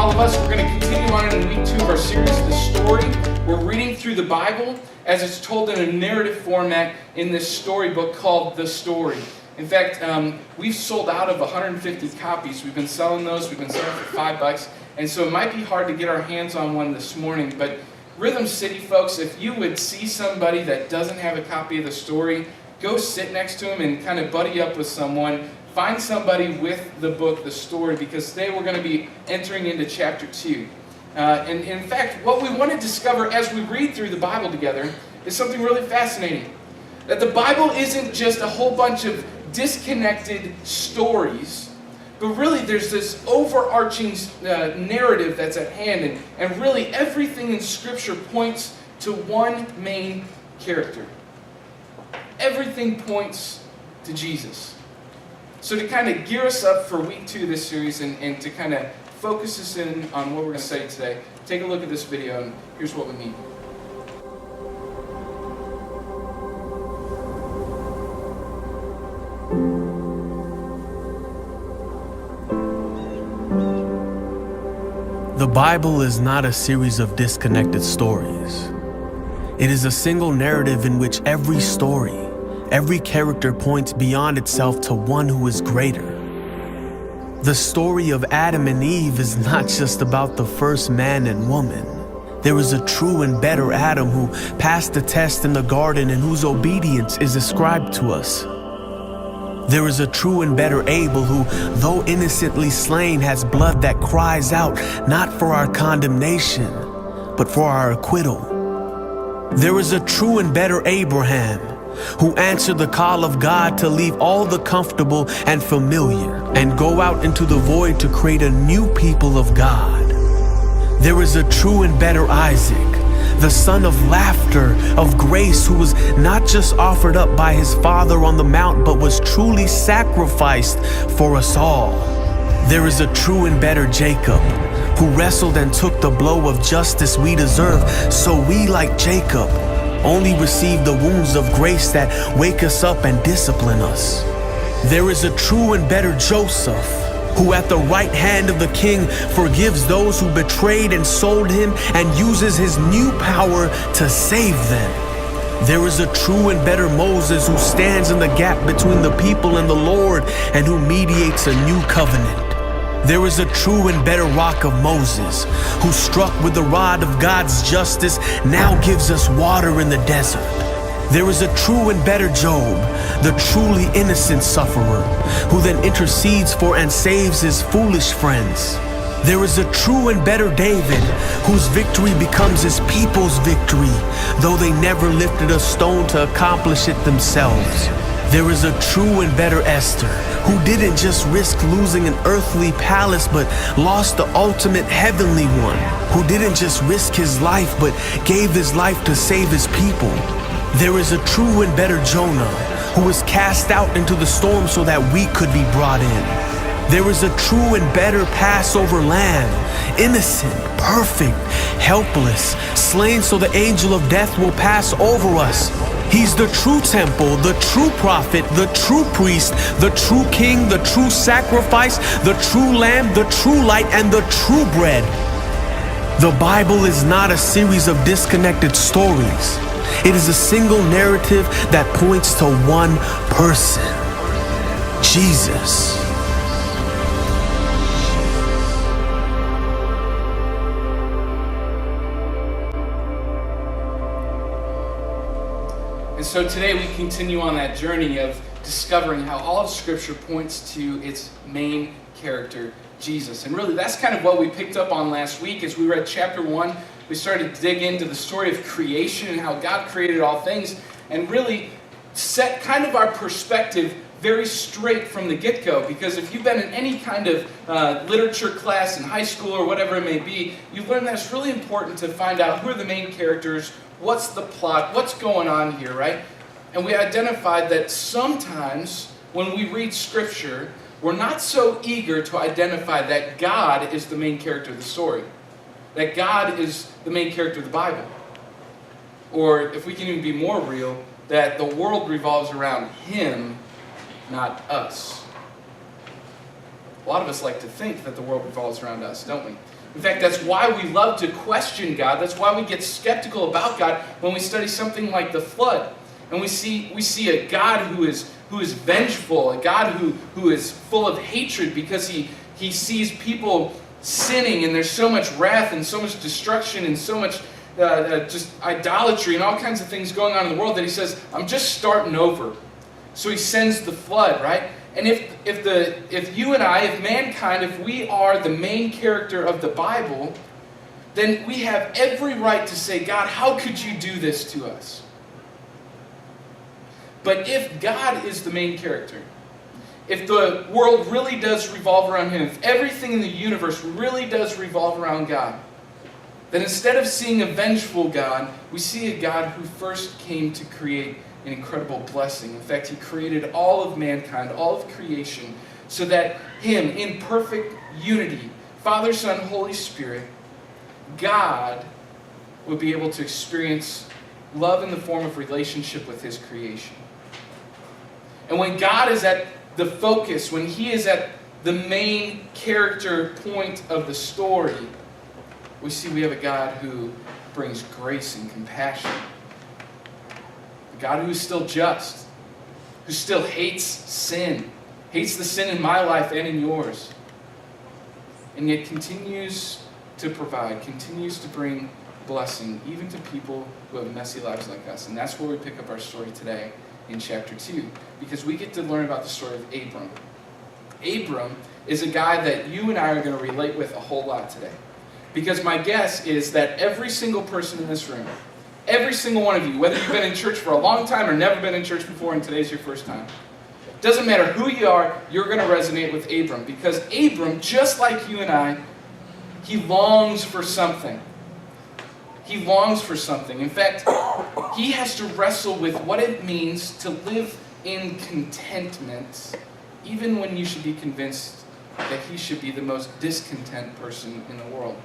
all of us. We're going to continue on in week 2 of our series, The Story. We're reading through the Bible as it's told in a narrative format in this storybook called The Story. In fact, we've sold out of 150 copies. We've been selling those. We've been selling for $5. And so it might be hard to get our hands on one this morning. But Rhythm City, folks, if you would see somebody that doesn't have a copy of The Story, go sit next to them and kind of buddy up with someone. Find somebody with the book, The Story, because today we're going to be entering into chapter 2. And in fact, what we want to discover as we read through the Bible together is something really fascinating. That the Bible isn't just a whole bunch of disconnected stories, but really there's this overarching narrative that's at hand. And really everything in Scripture points to one main character. Everything points to Jesus. So to kind of gear us up for week 2 of this series and to kind of focus us in on what we're going to say today, take a look at this video and here's what we mean. The Bible is not a series of disconnected stories. It is a single narrative in which every story, every character points beyond itself to one who is greater. The story of Adam and Eve is not just about the first man and woman. There is a true and better Adam who passed the test in the garden and whose obedience is ascribed to us. There is a true and better Abel who, though innocently slain, has blood that cries out not for our condemnation, but for our acquittal. There is a true and better Abraham who answered the call of God to leave all the comfortable and familiar and go out into the void to create a new people of God. There is a true and better Isaac, the son of laughter, of grace, who was not just offered up by his father on the mount, but was truly sacrificed for us all. There is a true and better Jacob, who wrestled and took the blow of justice we deserve, so we, like Jacob, only receive the wounds of grace that wake us up and discipline us. There is a true and better Joseph, who at the right hand of the king forgives those who betrayed and sold him and uses his new power to save them. There is a true and better Moses who stands in the gap between the people and the Lord and who mediates a new covenant. There is a true and better rock of Moses, who struck with the rod of God's justice now gives us water in the desert. There is a true and better Job, the truly innocent sufferer, who then intercedes for and saves his foolish friends. There is a true and better David, whose victory becomes his people's victory, though they never lifted a stone to accomplish it themselves. There is a true and better Esther, who didn't just risk losing an earthly palace, but lost the ultimate heavenly one, who didn't just risk his life, but gave his life to save his people. There is a true and better Jonah, who was cast out into the storm so that we could be brought in. There is a true and better Passover lamb, innocent, perfect, helpless, slain so the angel of death will pass over us. He's the true temple, the true prophet, the true priest, the true king, the true sacrifice, the true lamb, the true light, and the true bread. The Bible is not a series of disconnected stories. It is a single narrative that points to one person, Jesus. And so today we continue on that journey of discovering how all of Scripture points to its main character, Jesus. And really that's kind of what we picked up on last week as we read chapter 1. We started to dig into the story of creation and how God created all things and really set kind of our perspective very straight from the get-go. Because if you've been in any kind of literature class in high school or whatever it may be, you've learned that it's really important to find out who are the main characters, what's the plot, what's going on here, right? And we identified that sometimes when we read Scripture, we're not so eager to identify that God is the main character of the story. That God is the main character of the Bible. Or if we can even be more real, that the world revolves around Him, not us. A lot of us like to think that the world revolves around us, don't we? In fact, that's why we love to question God. That's why we get skeptical about God when we study something like the flood. And we see a God who is vengeful, a God who is full of hatred because he sees people sinning, and there's so much wrath and so much destruction and so much just idolatry and all kinds of things going on in the world that he says, I'm just starting over. So he sends the flood, right? And if you and I, if mankind, if we are the main character of the Bible, then we have every right to say, God, how could you do this to us? But if God is the main character, if the world really does revolve around Him, if everything in the universe really does revolve around God, then instead of seeing a vengeful God, we see a God who first came to create an incredible blessing. In fact, He created all of mankind, all of creation, so that Him, in perfect unity, Father, Son, Holy Spirit, God would be able to experience love in the form of relationship with His creation. And when God is at the focus, when He is at the main character point of the story, we have a God who brings grace and compassion. A God who is still just, who still hates sin, hates the sin in my life and in yours, and yet continues to provide, continues to bring blessing, even to people who have messy lives like us. And that's where we pick up our story today in chapter 2, because we get to learn about the story of Abram. Abram is a guy that you and I are going to relate with a whole lot today. Because my guess is that every single person in this room, every single one of you, whether you've been in church for a long time or never been in church before and today's your first time, doesn't matter who you are, you're going to resonate with Abram. Because Abram, just like you and I, he longs for something. He longs for something. In fact, he has to wrestle with what it means to live in contentment, even when you should be convinced that he should be the most discontent person in the world.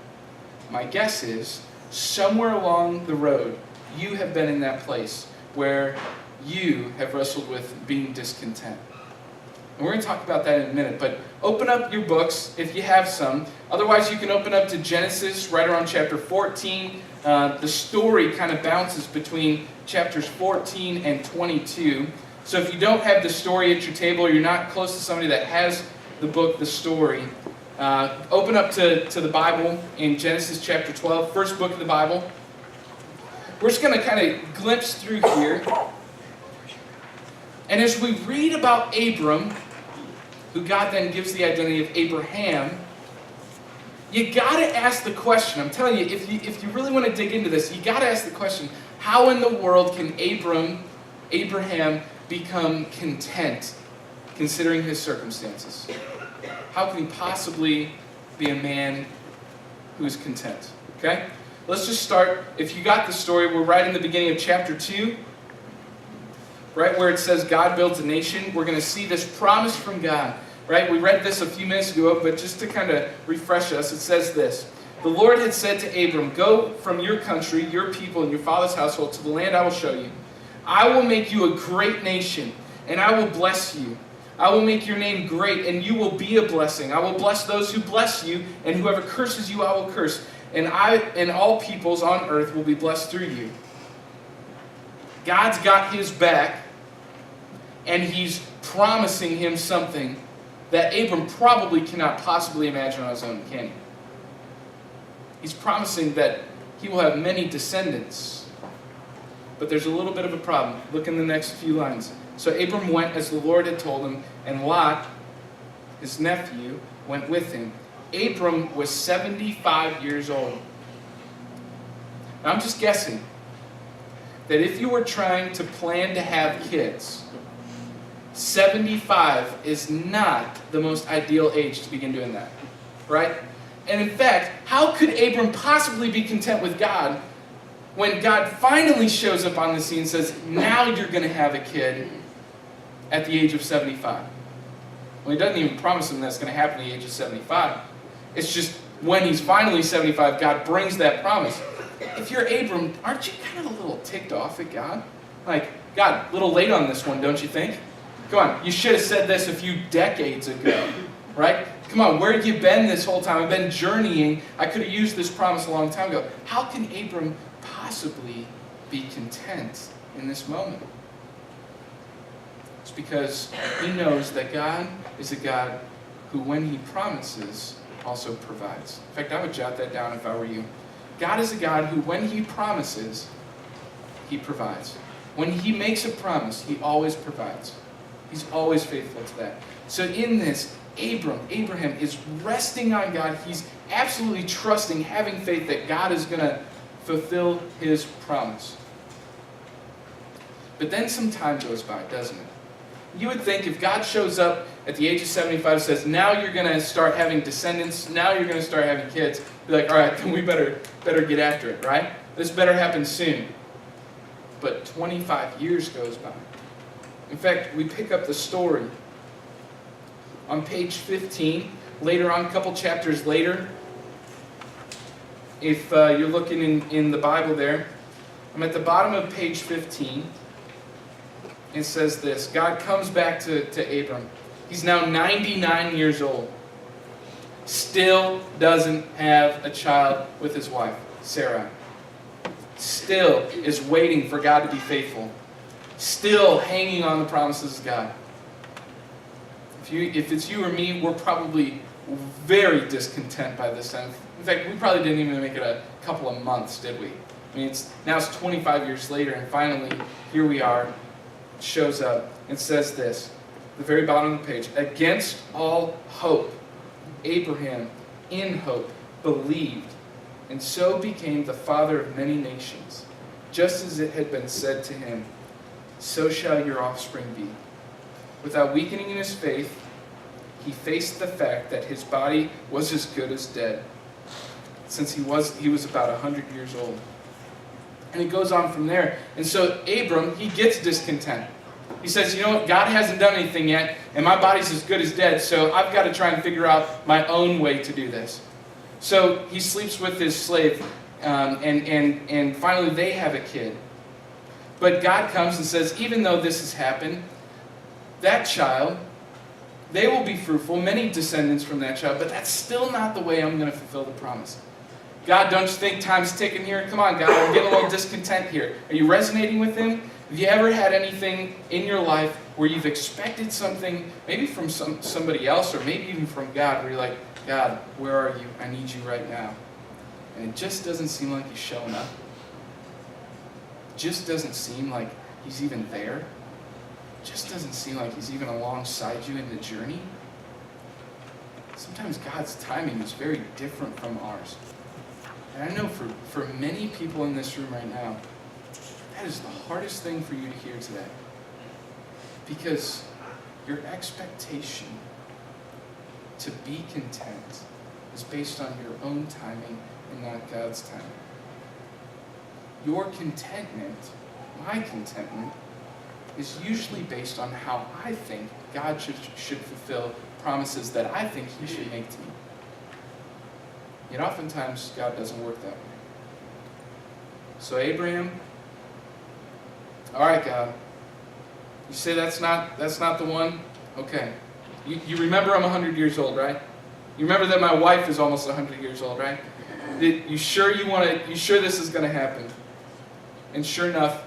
My guess is, somewhere along the road, you have been in that place where you have wrestled with being discontent. And we're going to talk about that in a minute, but open up your books if you have some. Otherwise, you can open up to Genesis right around chapter 14. The story kind of bounces between chapters 14 and 22. So if you don't have the story at your table, or you're not close to somebody that has the book, the story, open up to the Bible in Genesis chapter 12, first book of the Bible. We're just going to kind of glimpse through here. And as we read about Abram, who God then gives the identity of Abraham, you got to ask the question. I'm telling you, if you really want to dig into this, you got to ask the question, how in the world can Abraham become content considering his circumstances? How can he possibly be a man who is content? Okay? Let's just start. If you got the story, we're right in the beginning of chapter 2. Right where it says God builds a nation. We're going to see this promise from God. Right? We read this a few minutes ago, but just to kind of refresh us, it says this. The Lord had said to Abram, go from your country, your people, and your father's household to the land I will show you. I will make you a great nation, and I will bless you. I will make your name great, and you will be a blessing. I will bless those who bless you, and whoever curses you, I will curse. And all peoples on earth will be blessed through you. God's got his back, and he's promising him something that Abram probably cannot possibly imagine on his own, can he? He's promising that he will have many descendants. But there's a little bit of a problem. Look in the next few lines. So Abram went as the Lord had told him, and Lot, his nephew, went with him. Abram was 75 years old. Now I'm just guessing that if you were trying to plan to have kids, 75 is not the most ideal age to begin doing that, right? And in fact, how could Abram possibly be content with God when God finally shows up on the scene and says, now you're going to have a kid at the age of 75? Well, he doesn't even promise him that's going to happen at the age of 75. It's just when he's finally 75, God brings that promise. If you're Abram, aren't you kind of a little ticked off at God? Like, God, a little late on this one, don't you think? Come on, you should have said this a few decades ago, right? Come on, where have you been this whole time? I've been journeying. I could have used this promise a long time ago. How can Abram possibly be content in this moment? It's because he knows that God is a God who, when he promises, also provides. In fact, I would jot that down if I were you. God is a God who, when he promises, he provides. When he makes a promise, he always provides. He's always faithful to that. So in this, Abraham is resting on God. He's absolutely trusting, having faith that God is going to fulfill his promise. But then some time goes by, doesn't it? You would think if God shows up at the age of 75 and says, now you're going to start having descendants, now you're going to start having kids, be like, all right, then we better get after it, right? This better happen soon. But 25 years goes by. In fact, we pick up the story on page 15, later on, a couple chapters later. If you're looking in the Bible there, I'm at the bottom of page 15. It says this: God comes back to Abram. He's now 99 years old. Still doesn't have a child with his wife, Sarah. Still is waiting for God to be faithful. Still hanging on the promises of God. If it's you or me, we're probably very discontent by this time. In fact, we probably didn't even make it a couple of months, did we? I mean, now it's 25 years later, and finally, here we are. It shows up and says this, at the very bottom of the page: against all hope, Abraham, in hope, believed, and so became the father of many nations, just as it had been said to him, so shall your offspring be. Without weakening in his faith, he faced the fact that his body was as good as dead, since he was about 100 years old. And it goes on from there. And so Abram, he gets discontent. He says, you know what, God hasn't done anything yet, and my body's as good as dead, so I've got to try and figure out my own way to do this. So he sleeps with his slave, and finally they have a kid. But God comes and says, even though this has happened, that child, they will be fruitful, many descendants from that child, but that's still not the way I'm going to fulfill the promise. God, don't you think time's ticking here? Come on, God, I'm getting a little discontent here. Are you resonating with him? Have you ever had anything in your life where you've expected something, maybe from somebody else, or maybe even from God, where you're like, God, where are you? I need you right now. And it just doesn't seem like he's showing up. It just doesn't seem like he's even there. It just doesn't seem like he's even alongside you in the journey. Sometimes God's timing is very different from ours. And I know for many people in this room right now, that is the hardest thing for you to hear today. Because your expectation to be content is based on your own timing and not God's timing. Your contentment, my contentment, is usually based on how I think God should fulfill promises that I think he should make to me. Yet oftentimes, God doesn't work that way. So Abraham, all right, God, you say that's not the one? Okay. You remember I'm 100 years old, right? You remember that my wife is almost 100 years old, right? You sure this is going to happen? And sure enough,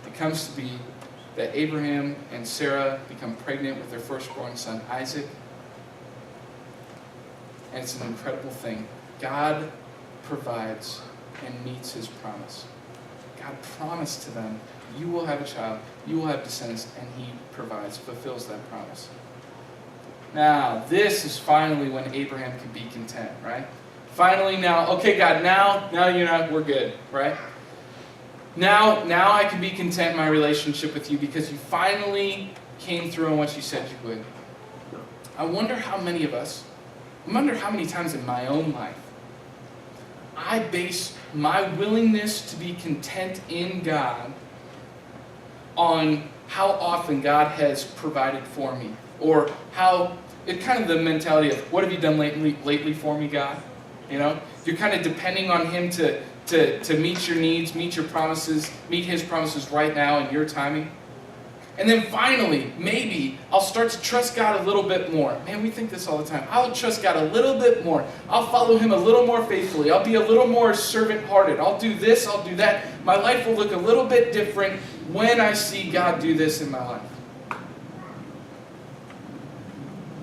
it comes to be that Abraham and Sarah become pregnant with their firstborn son, Isaac. And it's an incredible thing. God provides and meets his promise. God promised to them, you will have a child, you will have descendants, and he provides, fulfills that promise. Now, this is finally when Abraham can be content, right? Finally now, okay, God, now we're good, right? Now I can be content in my relationship with you because you finally came through on what you said you would. I wonder how many times in my own life I base my willingness to be content in God on how often God has provided for me, or how it kind of the mentality of what have you done lately for me, God? You know, you're kind of depending on him to meet your needs, meet your promises, meet his promises right now in your timing. And then finally, maybe I'll start to trust God a little bit more. Man, we think this all the time. I'll trust God a little bit more. I'll follow Him a little more faithfully. I'll be a little more servant-hearted. I'll do this, I'll do that. My life will look a little bit different when I see God do this in my life.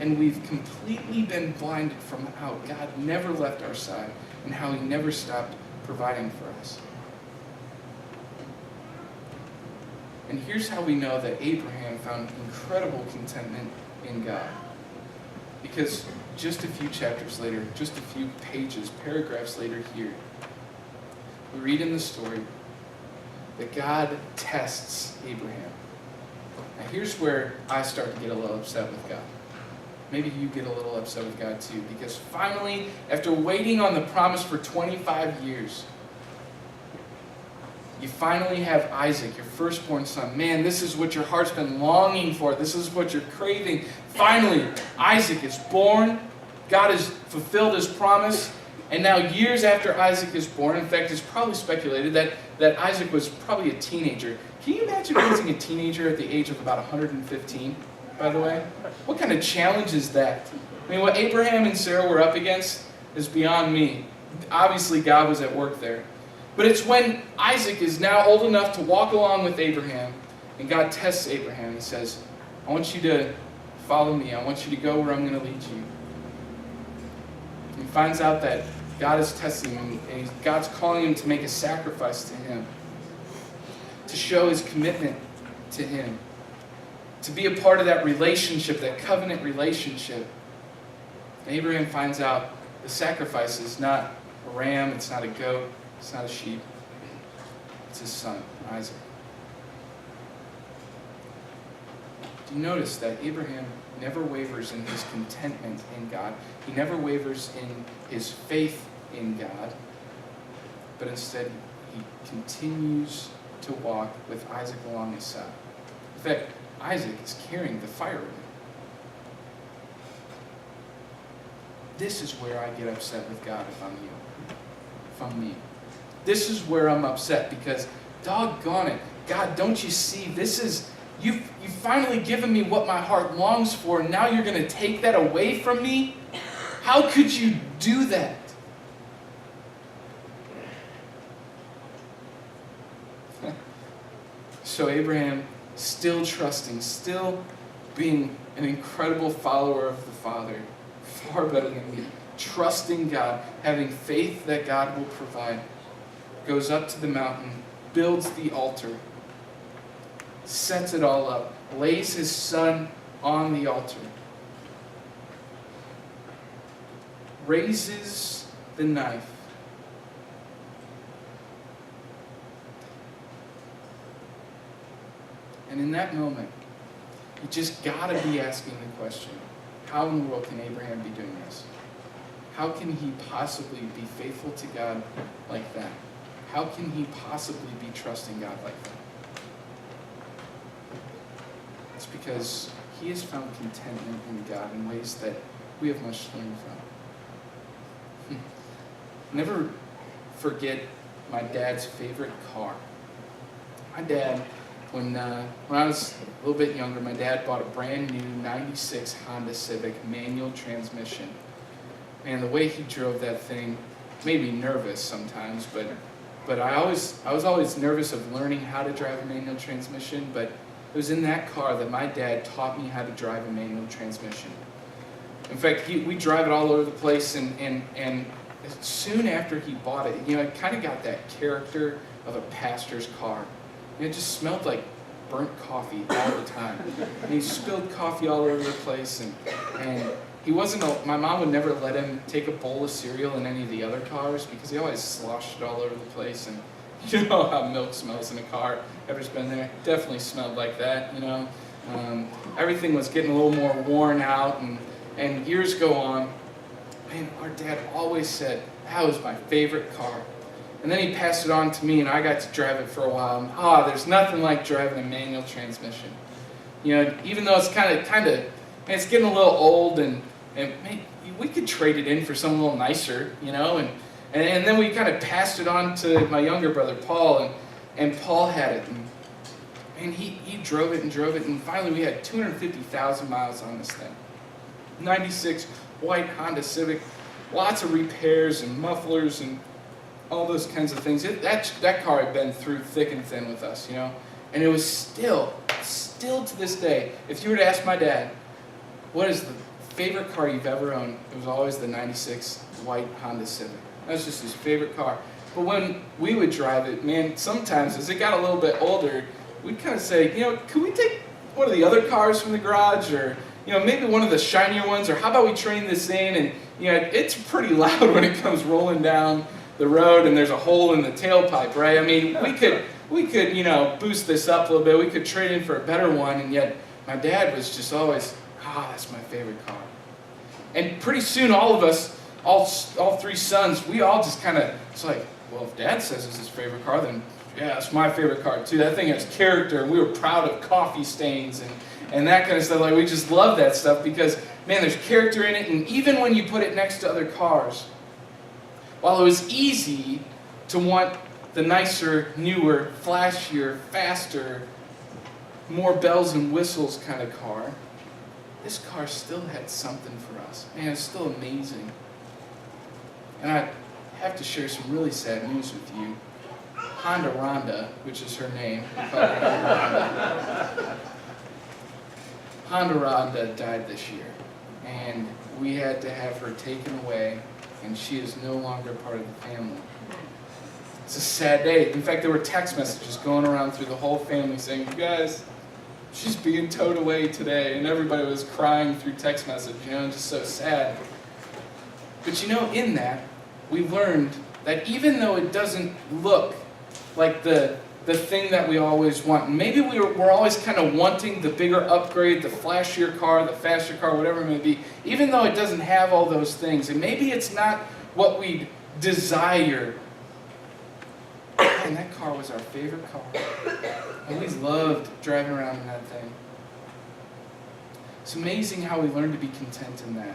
And we've completely been blinded from how God never left our side and how He never stopped providing for us. And here's how we know that Abraham found incredible contentment in God. Because just a few chapters later, just a few pages, paragraphs later here, we read in the story that God tests Abraham. Now here's where I start to get a little upset with God. Maybe you get a little upset with God too, because finally, after waiting on the promise for 25 years, you finally have Isaac, your firstborn son. Man, this is what your heart's been longing for. This is what you're craving. Finally, Isaac is born. God has fulfilled His promise. And now years after Isaac is born, in fact, it's probably speculated that Isaac was probably a teenager. Can you imagine raising a teenager at the age of about 115, by the way? What kind of challenge is that? I mean, what Abraham and Sarah were up against is beyond me. Obviously, God was at work there. But it's when Isaac is now old enough to walk along with Abraham, and God tests Abraham. He says, I want you to follow me. I want you to go where I'm going to lead you. He finds out that God is testing him, and God's calling him to make a sacrifice to Him, to show His commitment to Him, to be a part of that relationship, that covenant relationship. And Abraham finds out the sacrifice is not a ram, it's not a goat, it's not a sheep. It's his son, Isaac. Do you notice that Abraham never wavers in his contentment in God? He never wavers in his faith in God. But instead, he continues to walk with Isaac along his side. In fact, Isaac is carrying the firewood. This is where I get upset with God if I'm you. If I'm me. This is where I'm upset because, doggone it, God, don't you see, you've finally given me what my heart longs for, and now you're going to take that away from me? How could you do that? So Abraham, still trusting, still being an incredible follower of the Father, far better than me, trusting God, having faith that God will provide, goes up to the mountain, builds the altar, sets it all up, lays his son on the altar, raises the knife, and in that moment, you just gotta be asking the question, how in the world can Abraham be doing this? How can he possibly be faithful to God like that? How can he possibly be trusting God like that? It's because he has found contentment in God in ways that we have much to learn from. Never forget my dad's favorite car. My dad, when I was a little bit younger, my dad bought a brand new 96 Honda Civic manual transmission. Man, the way he drove that thing made me nervous sometimes, but I was always nervous of learning how to drive a manual transmission, but it was in that car that my dad taught me how to drive a manual transmission. In fact, we drive it all over the place, and soon after he bought it, it kind of got that character of a pastor's car. It just smelled like burnt coffee all the time. And he spilled coffee all over the place, and he wasn't. My mom would never let him take a bowl of cereal in any of the other cars because he always sloshed it all over the place. And you know how milk smells in a car. Ever's been there? Definitely smelled like that. Everything was getting a little more worn out, and years go on. And our dad always said that was my favorite car. And then he passed it on to me, and I got to drive it for a while. And there's nothing like driving a manual transmission. Even though it's kind of, it's getting a little old, and we could trade it in for something a little nicer, and then we kind of passed it on to my younger brother, Paul, and Paul had it. And he drove it, and finally we had 250,000 miles on this thing. 96 white Honda Civic, lots of repairs and mufflers and all those kinds of things. That car had been through thick and thin with us, and it was still to this day, if you were to ask my dad, what is the favorite car you've ever owned, it was always the 96 white Honda Civic. That was just his favorite car. But when we would drive it, man, sometimes as it got a little bit older, we'd kind of say, can we take one of the other cars from the garage, or maybe one of the shinier ones, or how about we train this in? And it's pretty loud when it comes rolling down the road and there's a hole in the tailpipe, right? I mean, we could boost this up a little bit. We could trade in for a better one, and yet my dad was just always, that's my favorite car. And pretty soon, all of us, all three sons, we all just kind of, it's like, well, if Dad says it's his favorite car, then yeah, it's my favorite car too. That thing has character, and we were proud of coffee stains and that kind of stuff. Like, we just love that stuff because, man, there's character in it. And even when you put it next to other cars, while it was easy to want the nicer, newer, flashier, faster, more bells and whistles kind of car, this car still had something for us. Man, it's still amazing. And I have to share some really sad news with you. Rhonda, which is her name, Rhonda died this year. And we had to have her taken away, and she is no longer part of the family. It's a sad day. In fact, there were text messages going around through the whole family saying, you guys, she's being towed away today. And everybody was crying through text message, just so sad. But in that, we learned that even though it doesn't look like the thing that we always want, and maybe we're always kind of wanting the bigger upgrade, the flashier car, the faster car, whatever it may be, even though it doesn't have all those things, and maybe it's not what we desire, and that car was our favorite car. I always loved driving around in that thing. It's amazing how we learn to be content in that.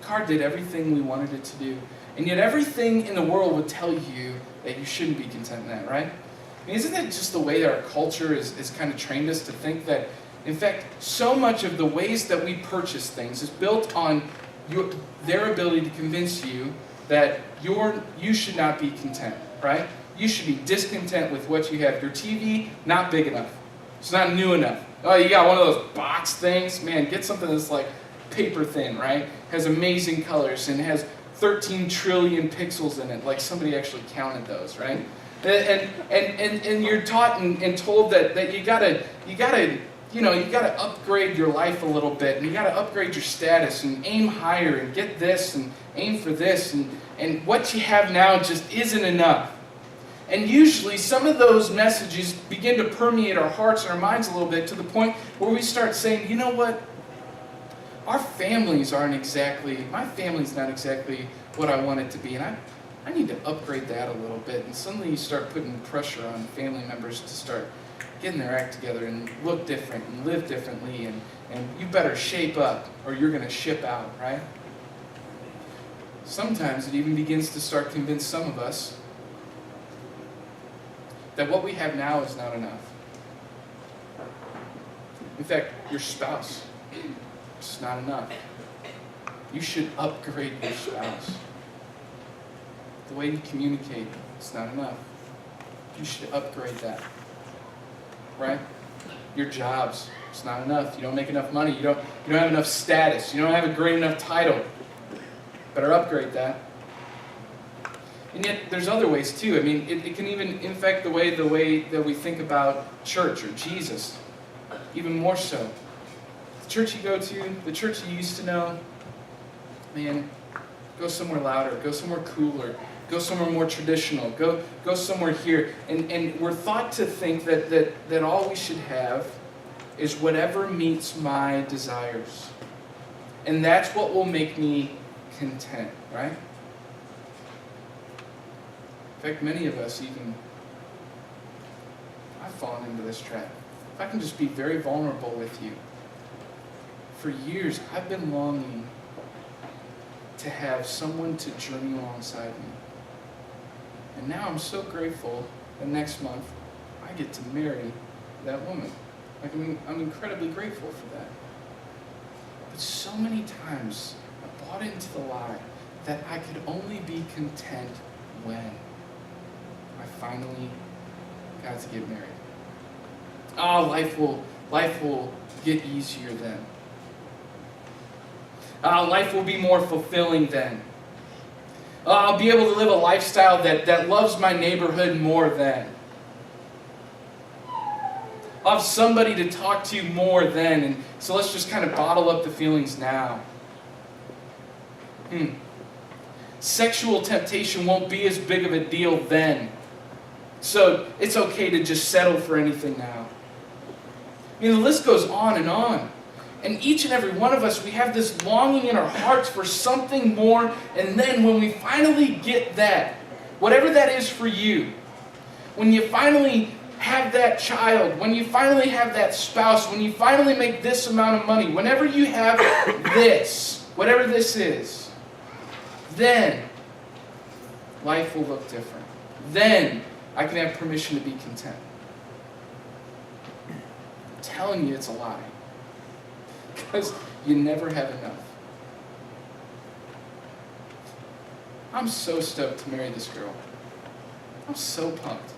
The car did everything we wanted it to do. And yet everything in the world would tell you that you shouldn't be content in that, right? I mean, isn't that just the way that our culture is kind of trained us to think that, in fact, so much of the ways that we purchase things is built on their ability to convince you that you should not be content, right? You should be discontent with what you have. Your TV, not big enough. It's not new enough. Oh, you got one of those box things? Man, get something that's like paper thin, right? Has amazing colors and has 13 trillion pixels in it, like somebody actually counted those, right? And you're taught and told that you gotta upgrade your life a little bit, and you gotta upgrade your status and aim higher and get this and aim for this, and what you have now just isn't enough. And usually some of those messages begin to permeate our hearts and our minds a little bit to the point where we start saying, you know what? My family's not exactly what I want it to be, and I need to upgrade that a little bit. And suddenly you start putting pressure on family members to start getting their act together and look different and live differently, and you better shape up or you're going to ship out, right? Sometimes it even begins to start convince some of us that what we have now is not enough. In fact, your spouse, it's not enough. You should upgrade your spouse. The way you communicate, it's not enough. You should upgrade that. Right? Your jobs, it's not enough. You don't make enough money. You don't have enough status. You don't have a great enough title. Better upgrade that. And yet, there's other ways too. I mean, it can even infect the way that we think about church or Jesus, even more so. The church you go to, the church you used to know, man, go somewhere louder, go somewhere cooler, go somewhere more traditional, go somewhere here. And we're thought to think that all we should have is whatever meets my desires. And that's what will make me content, right? In fact, many of us even, I've fallen into this trap. If I can just be very vulnerable with you, for years I've been longing to have someone to journey alongside me. And now I'm so grateful that next month I get to marry that woman. Like, I'm incredibly grateful for that. But so many times I bought into the lie that I could only be content when I finally got to get married. Oh, life will get easier then. Life will be more fulfilling then. I'll be able to live a lifestyle that loves my neighborhood more then. I'll have somebody to talk to more then, and so let's just kind of bottle up the feelings now. Sexual temptation won't be as big of a deal then. So it's okay to just settle for anything now. I mean, the list goes on and on. And each and every one of us, we have this longing in our hearts for something more. And then when we finally get that, whatever that is for you, when you finally have that child, when you finally have that spouse, when you finally make this amount of money, whenever you have this, whatever this is, then life will look different. Then I can have permission to be content. I'm telling you, it's a lie. Because you never have enough. I'm so stoked to marry this girl. I'm so pumped.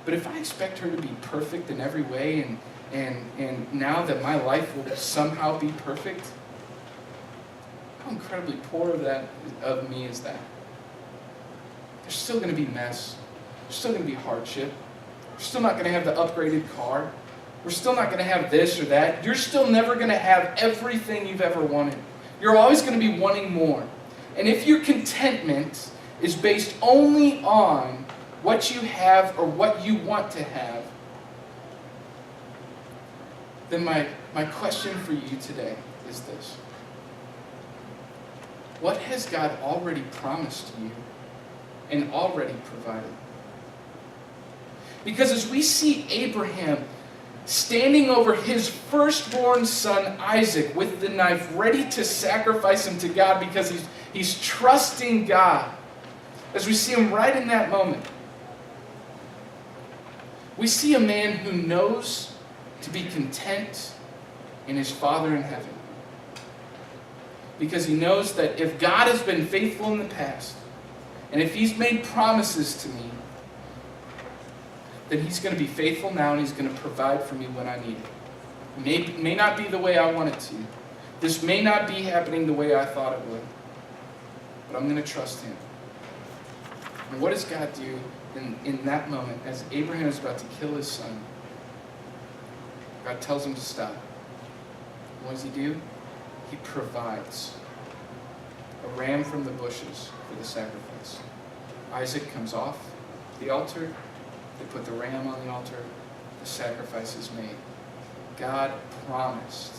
But if I expect her to be perfect in every way, and now that my life will somehow be perfect, how incredibly poor of me is that? There's still going to be mess. There's still going to be hardship. We're still not going to have the upgraded car. We're still not going to have this or that. You're still never going to have everything you've ever wanted. You're always going to be wanting more. And if your contentment is based only on what you have or what you want to have, then my question for you today is this. What has God already promised you and already provided? Because as we see Abraham standing over his firstborn son Isaac with the knife, ready to sacrifice him to God because he's trusting God, as we see him right in that moment, we see a man who knows to be content in his Father in heaven. Because he knows that if God has been faithful in the past, and if he's made promises to me, then he's going to be faithful now and he's going to provide for me when I need it. It may not be the way I want it to. This may not be happening the way I thought it would. But I'm going to trust him. And what does God do in that moment as Abraham is about to kill his son? God tells him to stop. What does he do? He provides a ram from the bushes for the sacrifice. Isaac comes off the altar. They put the ram on the altar. The sacrifice is made. God promised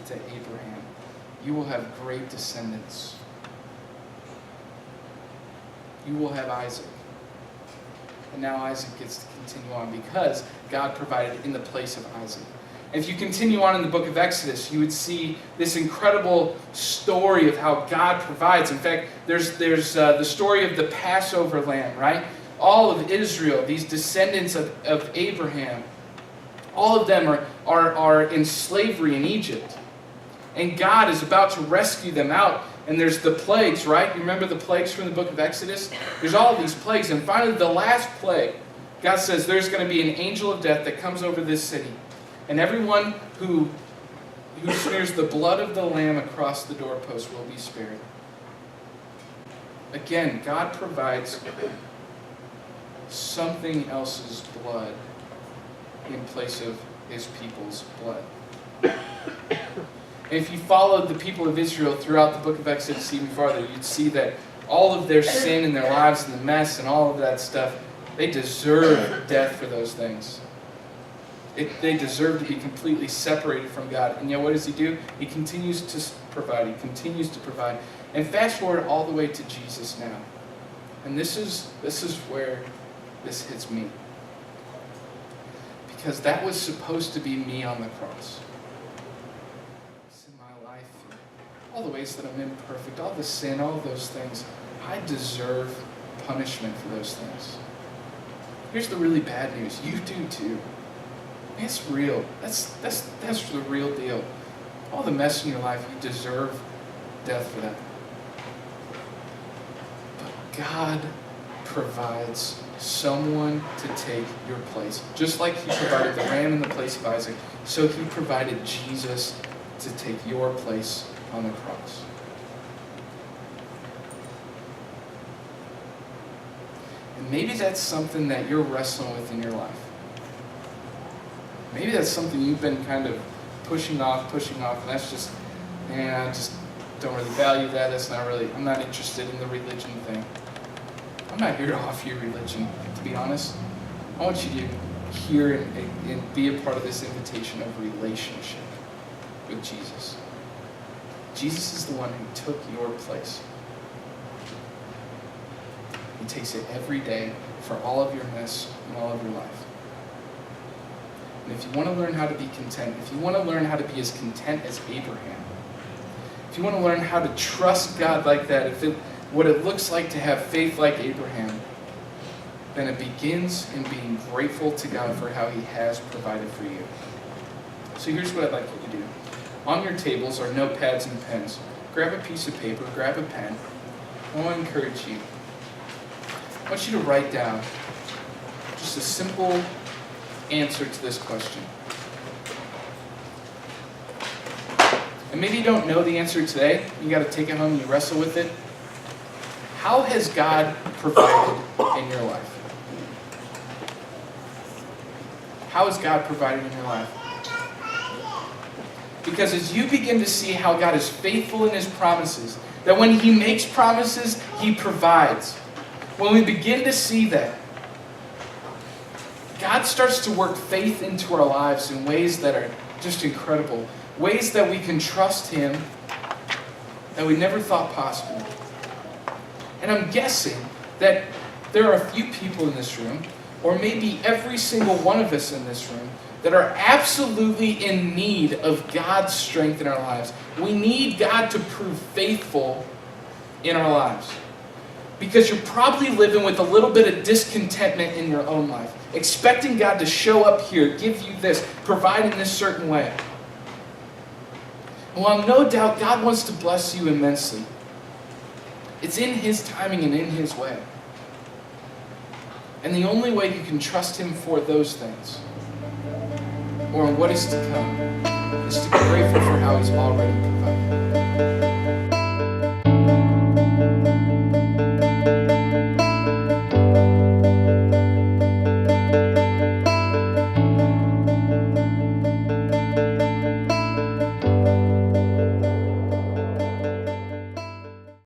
to Abraham, you will have great descendants. You will have Isaac. And now Isaac gets to continue on because God provided in the place of Isaac. And if you continue on in the book of Exodus, you would see this incredible story of how God provides. In fact, there's the story of the Passover lamb, right? All of Israel, these descendants of Abraham, all of them are in slavery in Egypt. And God is about to rescue them out. And there's the plagues, right? You remember the plagues from the book of Exodus? There's all of these plagues. And finally, the last plague, God says there's going to be an angel of death that comes over this city. And everyone who smears the blood of the lamb across the doorpost will be spared. Again, God provides something else's blood in place of his people's blood. And if you followed the people of Israel throughout the book of Exodus even farther, you'd see that all of their sin in their lives and the mess and all of that stuff, they deserve death for those things. They deserve to be completely separated from God. And yet what does he do? He continues to provide. He continues to provide. And fast forward all the way to Jesus now. And this is where this hits me. Because that was supposed to be me on the cross. In my life, all the ways that I'm imperfect, all the sin, all those things, I deserve punishment for those things. Here's the really bad news. You do too. It's real. That's the real deal. All the mess in your life, you deserve death for that. But God provides someone to take your place. Just like he provided the ram in the place of Isaac, so he provided Jesus to take your place on the cross. And maybe that's something that you're wrestling with in your life. Maybe that's something you've been kind of pushing off, and that's just, I just don't really value that. I'm not interested in the religion thing. I'm not here to offer you religion, to be honest. I want you to hear and be a part of this invitation of relationship with Jesus. Jesus is the one who took your place. He takes it every day for all of your mess and all of your life. And if you want to learn how to be content, if you want to learn how to be as content as Abraham, if you want to learn how to trust God like that, what it looks like to have faith like Abraham, then it begins in being grateful to God for how he has provided for you. So here's what I'd like you to do. On your tables are notepads and pens. Grab a piece of paper, grab a pen. I want to encourage you. I want you to write down just a simple answer to this question. And maybe you don't know the answer today. You got to take it home and you wrestle with it. How has God provided in your life? How has God provided in your life? Because as you begin to see how God is faithful in his promises, that when he makes promises, he provides. When we begin to see that, God starts to work faith into our lives in ways that are just incredible. Ways that we can trust him that we never thought possible. And I'm guessing that there are a few people in this room, or maybe every single one of us in this room, that are absolutely in need of God's strength in our lives. We need God to prove faithful in our lives. Because you're probably living with a little bit of discontentment in your own life, expecting God to show up here, give you this, provide in this certain way. Well, no doubt God wants to bless you immensely. It's in his timing and in his way. And the only way you can trust him for those things, or in what is to come, is to be grateful for how he's already provided.